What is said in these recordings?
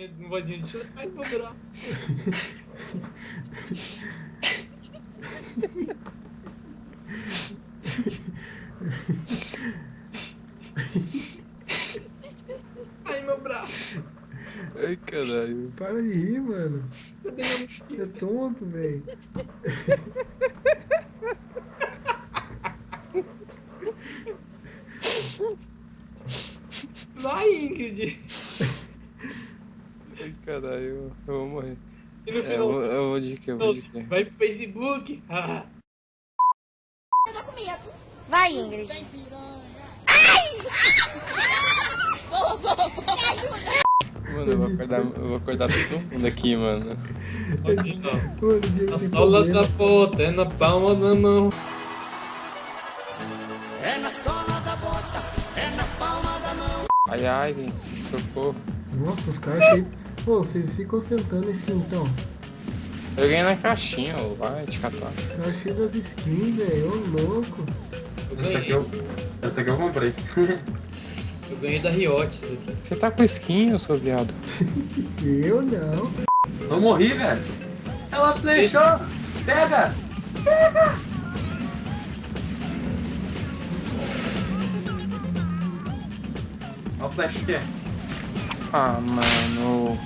Invadindo de ai, meu braço. Ai, meu braço. Ai, caralho. Para de rir, mano. Cadê minha Você é tonto, velho. Vai, Ingrid. Ai, caralho. Eu vou morrer. E no É, final, eu vou de quê? Eu vou de quê? vai pro Facebook. Ah. Vai, Ingrid. Mano, eu vou acordar todo mundo aqui, mano. Onde não? Mano, o Diego A tem sola problema. da bota é na palma da mão. Ai, ai, socorro. Nossa, os caras cheios. Pô, vocês ficam ostentando skin então. Eu ganhei na caixinha, ô. Vai te catar. Os caras cheios das skins, velho. Ô, louco. Eu Essa aqui eu comprei. Eu ganhei da Riot isso aqui. Você tá com skin, ô seu viado? Eu não. Eu morri, velho. Ela flechou. Pega. Olha o flash aqui. Ah, mano.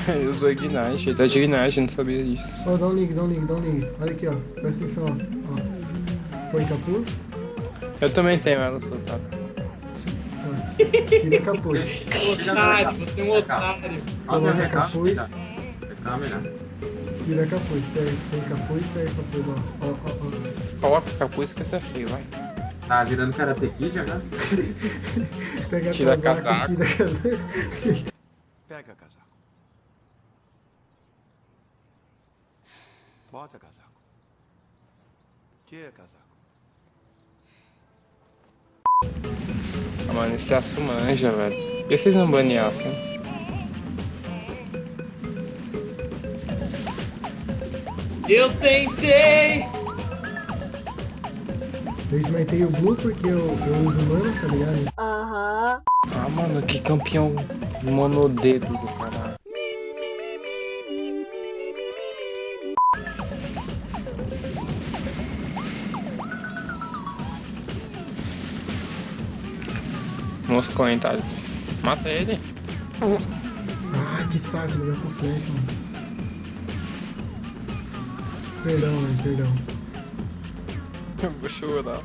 Ele usou Ignite, ele tá de Ignite, eu não sabia disso. Ó, dá um link, dá um link, dá um link. Olha aqui, ó. Presta atenção, ó. Põe capuz. Eu também tenho ela soltada. Ó. Tira capuz. Otário, você é um otário. Olha Coloca a capuz. câmera. Tira capuz. Põe capuz, pega capuz, ó. Ó, ó, Coloca o capuz que esse é feio, vai. Tá virando Karate Kid agora? ó. Pega Tira casaco, casaco. Tira casaco. Pega casaco. Bota casaco. Que é casaco? Ah, mano, esse aço manja, velho. Por que vocês não baneassem? Eu tentei. Eu esmaitei o Blue porque eu uso mana, tá ligado? Aham. Ah, mano, que campeão monodedo do caralho. Nos comentários. Mata ele. Ah, que saco, ele gastou flecha, mano. Perdão, mano, perdão. Eu vou chorar.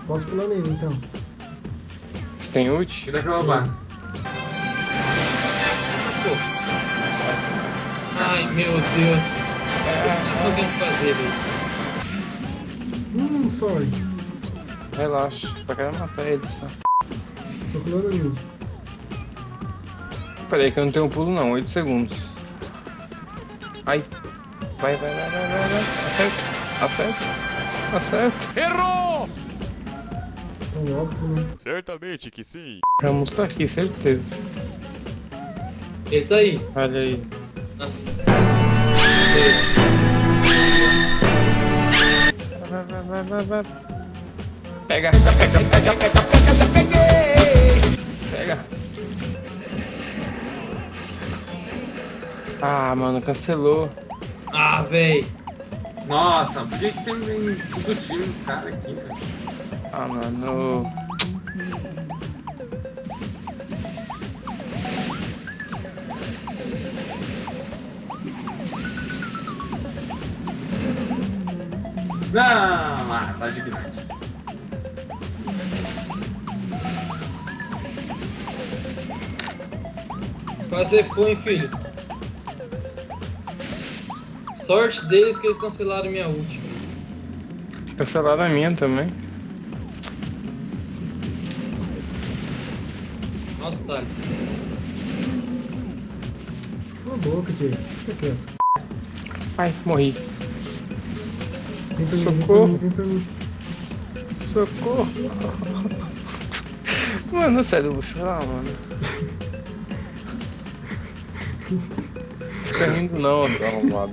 Posso pular nele, então. Você tem ult? Tira aquela barra. Ai, meu Deus. O que eu tenho que fazer, velho? Sorry. Relaxa, só quero matar ele só. Tô pulando nele. Peraí que eu não tenho pulo não, 8 segundos. Ai. Vai. Acerta. Errou! Tão óbvio, né? Certamente que sim. Ramos tá aqui, certeza. Ele tá aí. Olha aí. Vai. Pega. Pega. Ah, mano, cancelou. Ah, véi. Nossa, por que tem tudo time dos caras aqui, velho? Ah, mano. Não, tá de Ignite. Quase foi, hein, filho. Sorte deles que eles cancelaram minha ult. Cancelaram a minha também. Nossa, Thales. Cala a boca, Diego. Fica quieto. Ai, morri. Vem pra mim, Socorro. vem pra mim. Socorro. Mano, sério, eu vou chorar, mano. Fica rindo não, seu arrombado.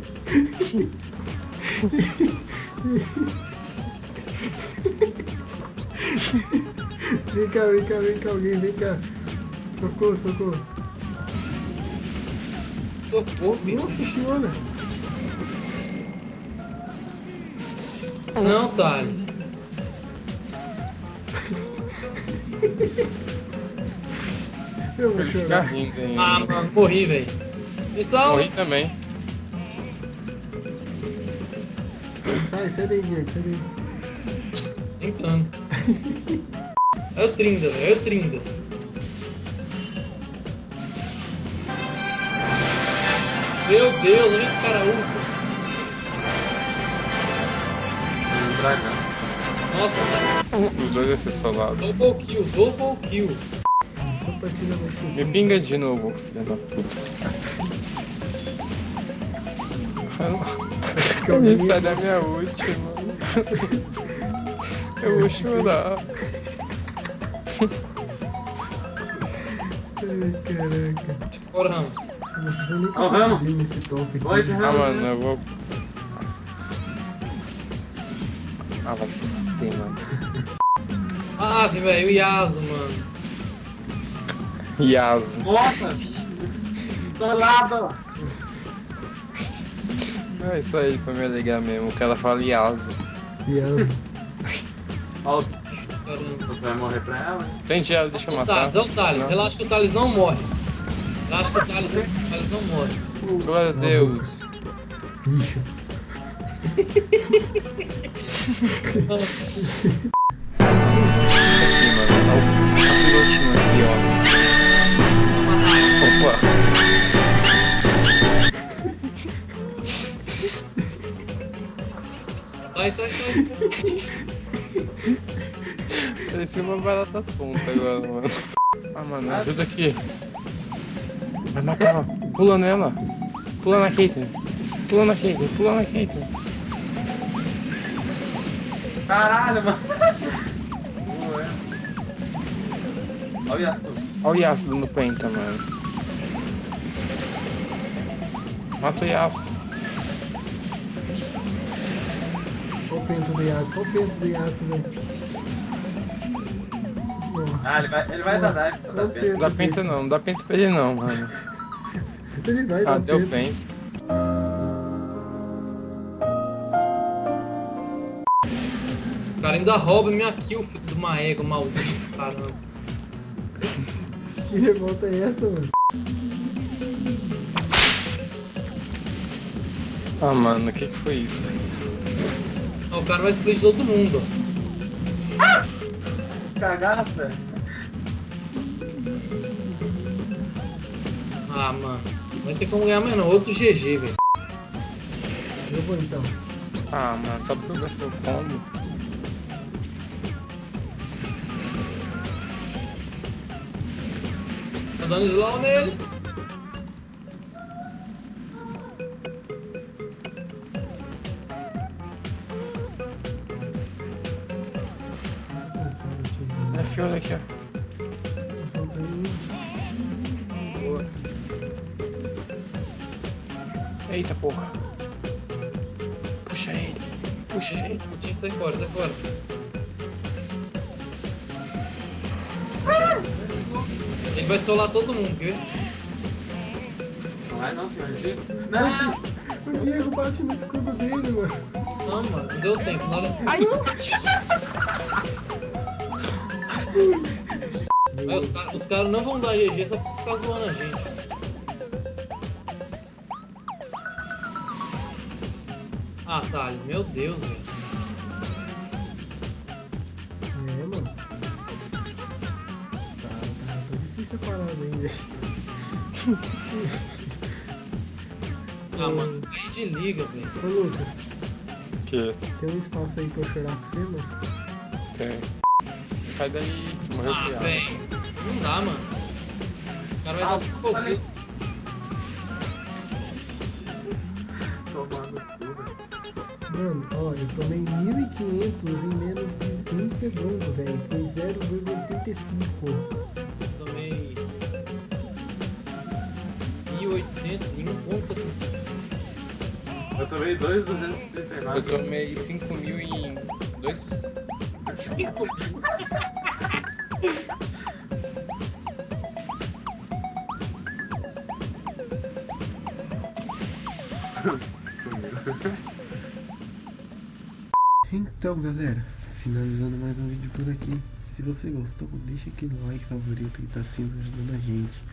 Vem cá, alguém, vem cá. Socorro. Socorro, bicho. Nossa senhora. Não, Thales. Eu vou Ele fica chorar. rindo hein? Ah, mano, morri, velho. Me salva. Morri também. Sai daí, Diego, sai daí. Tentando. É o Trinda, velho. É o Trinda. Meu Deus, olha que cara ultra. Dragão. Nossa, Os dois assessolados. double kill. Essa partida vai ser. Me pinga de novo, filha da puta. Ele sai da minha ult, mano. Eu vou chorar. Ai, caraca. Bora, Ramos. Eu não sei nem Ó, Ramos. conseguir nesse top aqui. Oi, Ah, mano, eu vou... Ah, vai se fuder, mano. Ah, velho, o Yasuo, mano. Yasuo. Nossa! Tô lado! É isso aí pra me alegar mesmo. O cara fala Yasuo. Yasuo. Ó, Caramba. você vai morrer pra ela? Tem ela, deixa eu O matar. Thales, é o Thales. Não. Relaxa que o Thales não morre. Relaxa que o Thales não morre. Glória a Deus. Bicho. Isso aqui, mano. Olha o capirotinho aqui, ó. Opa. Sai. Parecia uma barata tonta agora, mano. Ah, mano, ajuda aqui. Vai matar ela. Pula nela. Pula na Caitlyn. Pula na Caitlyn. Caralho, mano! Olha o Yasuo. Olha o Yasuo dando penta, mano. Mata o Yasuo. Olha o pento do Yasuo, velho. Ah, ele vai dar dive toda vez. Não dá penta não dá penta pra ele não, mano. Ele vai Ah, dar deu pento. penta. O cara ainda rouba minha kill, filho de uma égua maldito, caramba. Que revolta é essa, mano? Ah, mano, o que foi isso? Ó, o cara vai explodir todo mundo, ó. Cagaça! Ah, mano. Não vai ter como ganhar mais não. Outro GG, velho. Eu vou então. Ah, mano, só porque eu gastei o combo. Tô dando slow neles. É fiora aqui, ó. Boa. Eita porra. Puxa ele. Tinha que sair fora. Ele vai solar todo mundo, quer ver? Não vai não, senhor. Não! O Diego bate no escudo dele, mano. Não, mano, não deu tempo. Na hora... Aí, os caras não vão dar GG só por ficar zoando a gente. Ah, Thales, meu Deus, velho. É, mano. Tá difícil a parada aí, velho. Ah, mano, aí de liga, velho. Ô, Lucas, Que? tem um espaço aí pra eu chorar com você, mano? Tem. Sai daí, morreu Ah, o Yasuo. velho. Não dá, mano. O cara vai dar um pouquinho. Tomando tudo. Mano, ó, eu tomei 1.500 em menos de 1 segundo, velho. Foi 0,85. Tomei 1.800 em 1,75. Eu tomei 2,239. Eu tomei 5.000 em 2... Então, galera, finalizando mais um vídeo por aqui. Se você gostou, deixa aquele like favorito que tá sempre ajudando a gente.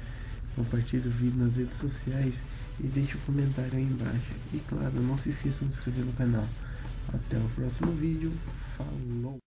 Compartilhe o vídeo nas redes sociais e deixe um comentário aí embaixo. E claro, não se esqueçam de se inscrever no canal. Até o próximo vídeo. Falou!